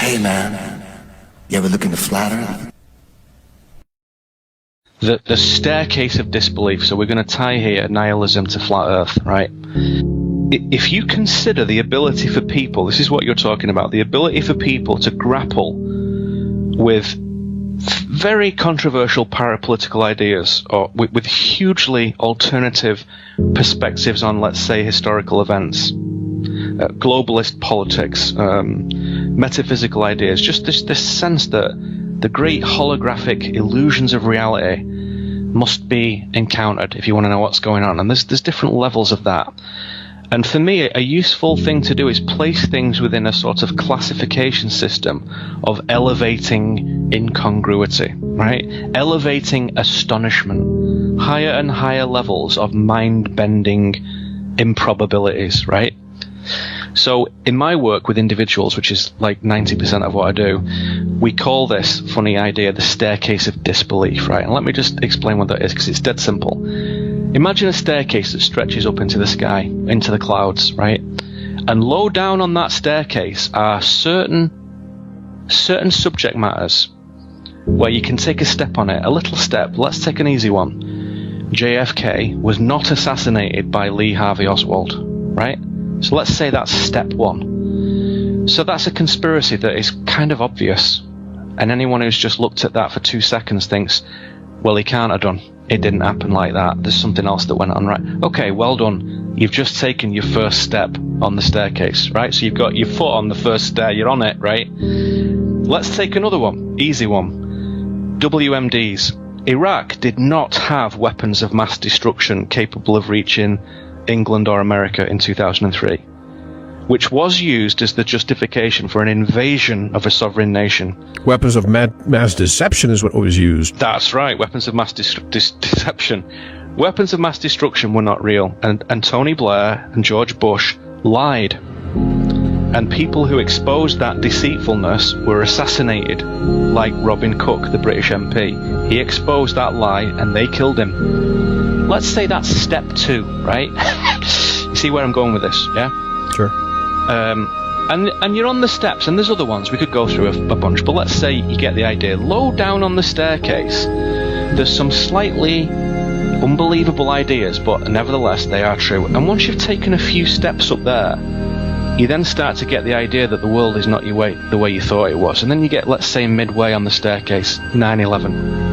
Hey man, you ever looking to flatter? The staircase of disbelief. So we're going to tie here nihilism to flat Earth, right? If you consider the ability for people, this is what you're talking about, the ability for people to grapple with very controversial parapolitical ideas, or with hugely alternative perspectives on, let's say, historical events, globalist politics, metaphysical ideas, just this sense that the great holographic illusions of reality must be encountered if you want to know what's going on. And there's different levels of that. And for me, a useful thing to do is place things within a sort of classification system of elevating incongruity, right? Elevating astonishment, higher and higher levels of mind-bending improbabilities, right? So in my work with individuals, which is like 90% of what I do, we call this funny idea the staircase of disbelief, right? And let me just explain what that is, because it's dead simple. Imagine a staircase that stretches up into the sky, into the clouds, right? And low down on that staircase are certain subject matters where you can take a step on it, a little step. Let's take an easy one. JFK was not assassinated by Lee Harvey Oswald, right? So let's say that's step one. So that's a conspiracy that is kind of obvious. And anyone who's just looked at that for 2 seconds thinks, well, he can't have done. It didn't happen like that. There's something else that went on, right? Okay, well done. You've just taken your first step on the staircase, right? So you've got your foot on the first stair. You're on it, right? Let's take another one. Easy one. WMDs. Iraq did not have weapons of mass destruction capable of reaching England or America in 2003, which was used as the justification for an invasion of a sovereign nation. Weapons of mass deception is what was used. That's right, weapons of mass deception. Weapons of mass destruction were not real, and Tony Blair and George Bush lied. And people who exposed that deceitfulness were assassinated, like Robin Cook, the British MP. He exposed that lie and they killed him. Let's say that's step 2, right? You see where I'm going with this, yeah? Sure. And you're on the steps, and there's other ones. We could go through a bunch, but let's say you get the idea. Low down on the staircase, there's some slightly unbelievable ideas, but nevertheless they are true. And once you've taken a few steps up there, you then start to get the idea that the world is not the way you thought it was. And then you get, let's say, midway on the staircase, 9/11.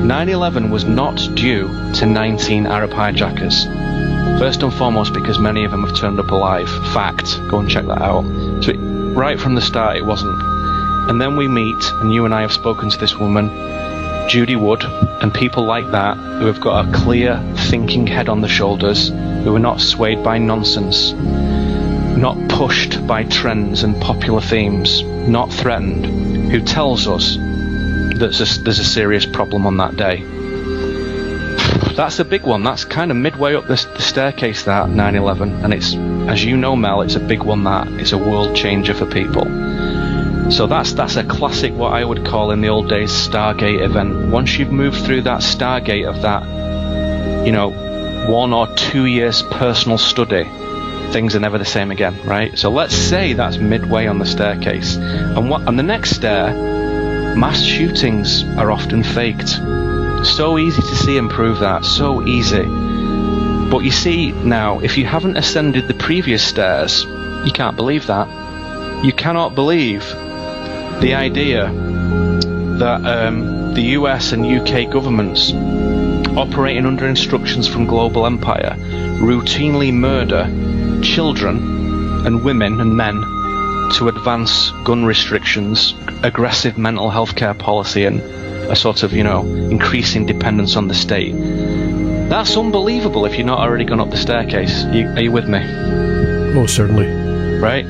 9/11 was not due to 19 Arab hijackers. First and foremost, because many of them have turned up alive. Fact. Go and check that out. So right from the start, it wasn't. And then we meet, and you and I have spoken to this woman, Judy Wood, and people like that who have got a clear thinking head on the shoulders, who are not swayed by nonsense, not pushed by trends and popular themes, not threatened, who tells us that there's a serious problem on that day. That's a big one. That's kind of midway up the staircase, that 9/11, and it's, as you know, Mel, it's a big one. That it's a world changer for people. So that's a classic, what I would call in the old days, Stargate event. Once you've moved through that Stargate of that, 1 or 2 years personal study, things are never the same again, right? So let's say that's midway on the staircase, and on the next stair, mass shootings are often faked. So easy to see and prove that, so easy. But you see now, if you haven't ascended the previous stairs, you can't believe that. You cannot believe the idea that the US and UK governments, operating under instructions from global empire, routinely murder children and women and men to advance gun restrictions, aggressive mental health care policy, and a sort of, increasing dependence on the state. That's unbelievable if you're not already gone up the staircase. Are you with me? Most certainly. Right?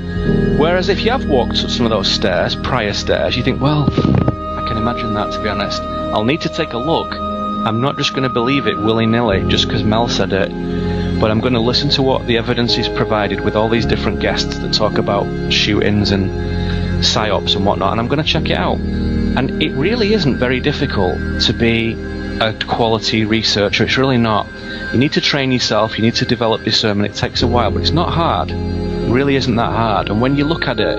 Whereas if you have walked up some of those stairs, prior stairs, you think, well, I can imagine that, to be honest. I'll need to take a look. I'm not just going to believe it willy-nilly just because Mel said it, but I'm going to listen to what the evidence is provided with all these different guests that talk about shootings and psyops and whatnot, and I'm going to check it out. And it really isn't very difficult to be a quality researcher. It's really not. You need to train yourself, you need to develop discernment. It takes a while, but it's not hard. It really isn't that hard. And when you look at it,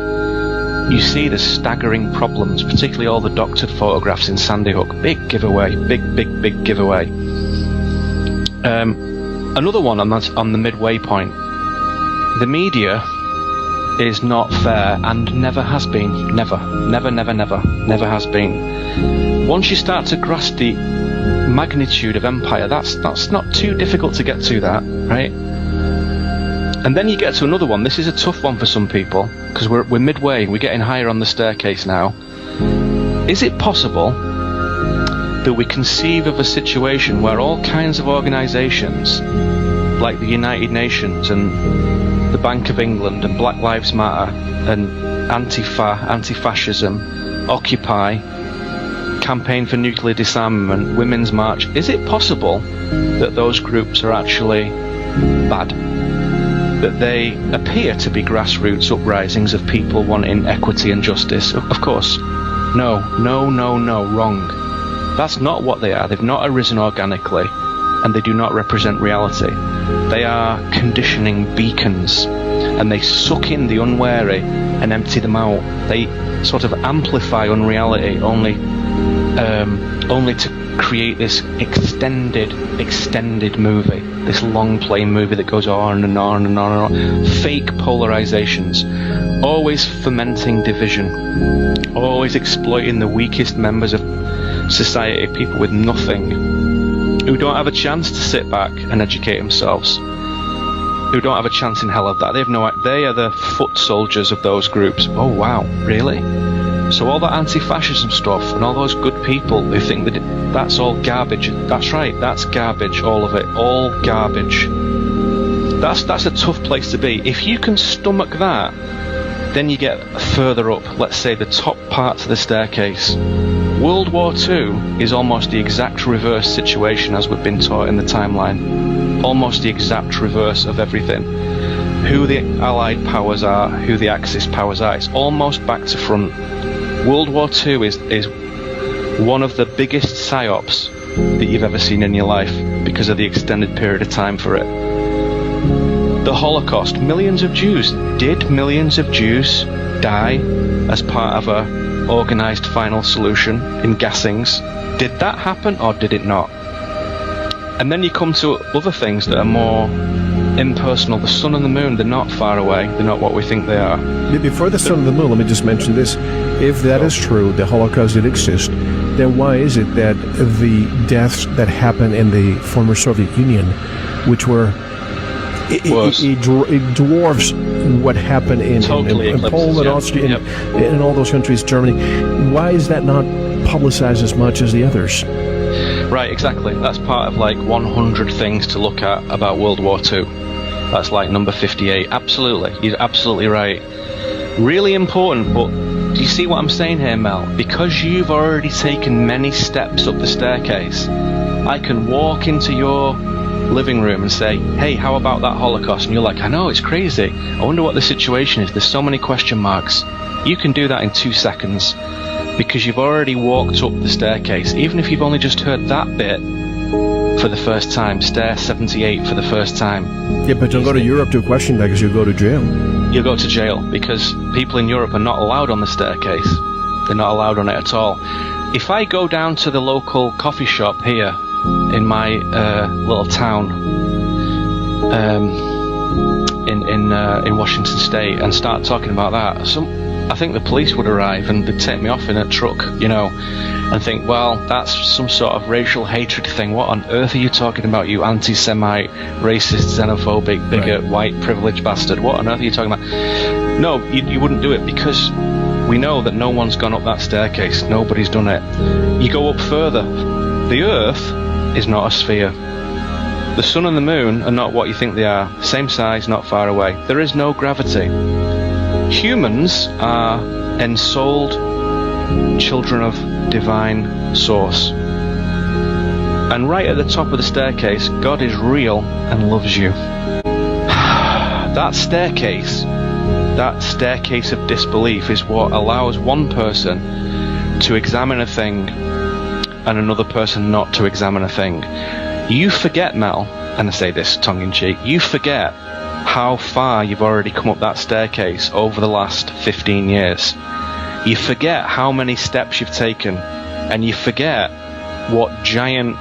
you see the staggering problems, particularly all the doctored photographs in Sandy Hook. Big giveaway, big giveaway. Another one on the midway point. The media is not fair and never has been. Never has been. Once you start to grasp the magnitude of empire, that's not too difficult to get to that, right? And then you get to another one. This is a tough one for some people, because we're midway, we're getting higher on the staircase now. Is it possible that we conceive of a situation where all kinds of organisations, like the United Nations and the Bank of England and Black Lives Matter and Antifa, Anti-Fascism, Occupy, Campaign for Nuclear Disarmament, Women's March, is it possible that those groups are actually bad? That they appear to be grassroots uprisings of people wanting equity and justice? Of course. No, wrong. That's not what they are. They've not arisen organically, and they do not represent reality. They are conditioning beacons, and they suck in the unwary and empty them out. They sort of amplify unreality only to create this extended movie, this long play movie that goes on and on and on and on. Fake polarizations, always fomenting division, always exploiting the weakest members of society, people with nothing, who don't have a chance to sit back and educate themselves, who don't have a chance in hell of that. They are the foot soldiers of those groups. Oh wow, really? So all that anti-fascism stuff and all those good people who think that that's all garbage. That's right, that's garbage, all of it, all garbage. That's a tough place to be. If you can stomach that, then you get further up, let's say the top parts of the staircase. World War II is almost the exact reverse situation as we've been taught in the timeline. Almost the exact reverse of everything. Who the Allied powers are, who the Axis powers are, it's almost back to front. World War II is one of the biggest psyops that you've ever seen in your life because of the extended period of time for it. The Holocaust, millions of Jews. Did millions of Jews die as part of a organised final solution in gassings? Did that happen or did it not? And then you come to other things that are more impersonal. The sun and the moon, they're not far away. They're not what we think they are. Before the sun and the moon, let me just mention this. If that is true, the Holocaust did exist, then why is it that the deaths that happened in the former Soviet Union, which were... It dwarfs what happened in Poland, Austria, in all those countries, Germany. Why is that not publicized as much as the others? Right, exactly. That's part of like 100 things to look at about World War II. That's like number 58. Absolutely. You're absolutely right. Really important, but do you see what I'm saying here, Mel? Because you've already taken many steps up the staircase, I can walk into your living room and say, hey, how about that Holocaust? And you're like, I know, it's crazy. I wonder what the situation is. There's so many question marks. You can do that in 2 seconds because you've already walked up the staircase. Even if you've only just heard that bit for the first time, stair 78 for the first time. Yeah, but don't go to Europe to question that because you'll go to jail. You'll go to jail because people in Europe are not allowed on the staircase. They're not allowed on it at all. If I go down to the local coffee shop here in my little town in Washington State and start talking about that, I think the police would arrive and they'd take me off in a truck, you know, and think, well, that's some sort of racial hatred thing. What on earth are you talking about, you anti-Semite, racist, xenophobic, bigot, white privileged bastard? What on earth are you talking about? No, you wouldn't do it because we know that no one's gone up that staircase. Nobody's done it. You go up further. The Earth is not a sphere. The sun and the moon are not what you think they are. Same size, not far away. There is no gravity. Humans are ensouled children of divine source. And right at the top of the staircase, God is real and loves you. That staircase of disbelief is what allows one person to examine a thing and another person not to examine a thing. You forget, Mel, and I say this tongue-in-cheek, you forget how far you've already come up that staircase over the last 15 years. You forget how many steps you've taken, and you forget what giant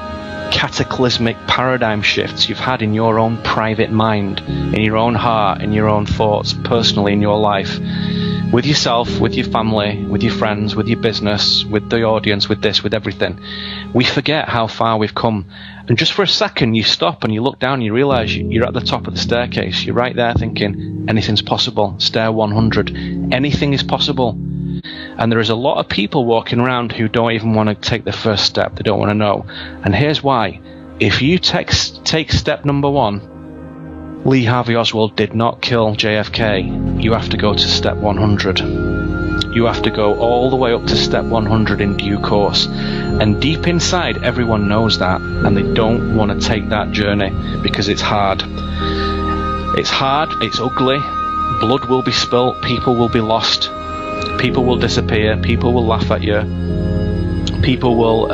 cataclysmic paradigm shifts you've had in your own private mind, in your own heart, in your own thoughts, personally in your life, with yourself, with your family, with your friends, with your business, with the audience, with this, with everything. We forget how far we've come. And just for a second, you stop and you look down and you realize you're at the top of the staircase. You're right there thinking, anything's possible. Stair 100. Anything is possible. And there is a lot of people walking around who don't even want to take the first step. They don't want to know. And here's why. If you take step number 1, Lee Harvey Oswald did not kill JFK. You have to go to step 100. You have to go all the way up to step 100 in due course. And deep inside, everyone knows that, and they don't want to take that journey because it's hard. It's hard, it's ugly, blood will be spilt, people will be lost, people will disappear, people will laugh at you, people will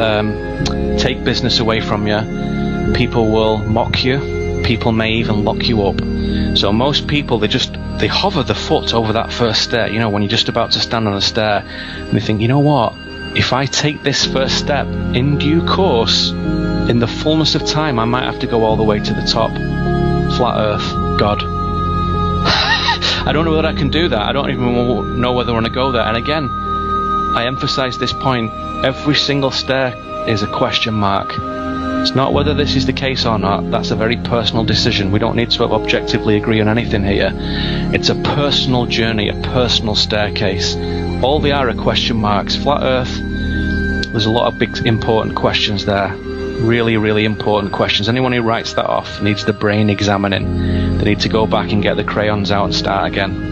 take business away from you, people will mock you, people may even lock you up. So most people, they hover the foot over that first stair, you know, when you're just about to stand on a stair, and they think, you know what, if I take this first step in due course, in the fullness of time, I might have to go all the way to the top. Flat Earth, God. I don't know whether I can do that. I don't even know whether I want to go there. And again, I emphasize this point, every single stair is a question mark. It's not whether this is the case or not. That's a very personal decision. We don't need to objectively agree on anything here. It's a personal journey, a personal staircase. All they are question marks. Flat Earth, there's a lot of big important questions there. Really, really important questions. Anyone who writes that off needs the brain examining. They need to go back and get the crayons out and start again.